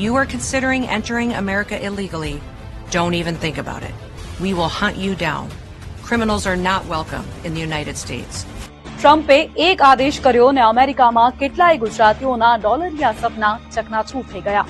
you are considering entering America illegally, don't even think about it. We will hunt you down. Criminals are not welcome in the United States. ટ્રમ્પે એક આદેશ કર્યો અને અમેરિકામાં કેટલાય ગુજરાતીઓના ડોલરિયા સપના ચકનાચૂર થઈ ગયા.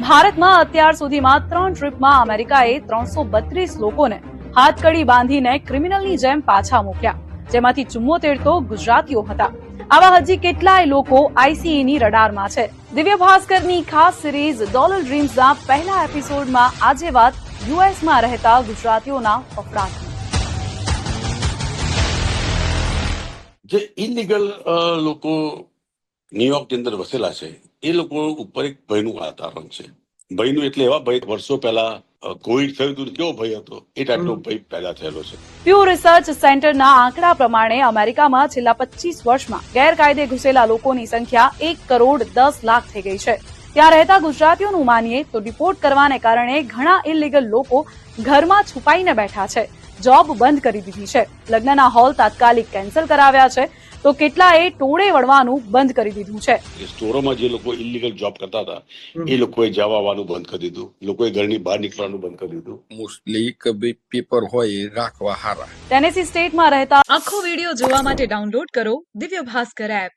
ભારતમાં અત્યાર સુધીમાં 3 ટ્રીપમાં અમેરિકાએ 332 લોકોને હાથકડી બાંધીને ક્રિમિનલની જેમ પાછા મોકલ્યા, જેમાંથી 74 તો ગુજરાતીઓ હતા. આવા હજી કેટલાય લોકો આઈસીઈની રડારમાં છે. દિવ્ય ભાસ્કરની ખાસ સિરીઝ ડોલર ડ્રીમ્સના પહેલા એપિસોડમાં આજે વાત યુએસમાં રહેતા ગુજરાતીઓના ફફડાટની. જે ઇલીગલ લોકો ન્યુયોર્કની અંદર વસેલા છે એ લોકો ઉપર એક ભયનું વાતાવરણ છે. ભયનું એટલે એવા ભય, વર્ષો પહેલા કોવિડ થયું હતું કેવો ભય હતો એ ટાઈપનો ભય પેદા થયેલો છે. પ્યુ રિસર્ચ સેન્ટરના આંકડા પ્રમાણે અમેરિકામાં છેલ્લા 25 વર્ષમાં ગેરકાયદે ઘૂસેલા લોકોની સંખ્યા 1,10,00,000 થઈ ગઈ છે. ત્યાં રહેતા ગુજરાતીઓનું માનીએ તો ડિપોર્ટ કરવાને કારણે ઘણા ઇલીગલ લોકો ઘરમાં છુપાઈને બેઠા છે, જોબ બંધ કરી દીધી છે, લગ્નના હોલ તાત્કાલિક કેન્સલ કરાવ્યા છે, તો કેટલાએ ટોળે વળવાનું બંધ કરી દીધું છે. સ્ટોરોમાં જે લોકો ઇલીગલ જોબ કરતા હતા એ લોકોએ જવા આવવાનું બંધ કરી દીધું, લોકોએ ઘરની બહાર નીકળવાનું બંધ કરી દીધું. મોસ્ટલી કે પેપર હોય એ રાખવા હારા. ટેનેસી સ્ટેટમાં રહેતા આખો વિડીયો જોવા માટે ડાઉનલોડ કરો દિવ્ય ભાસ્કર એપ.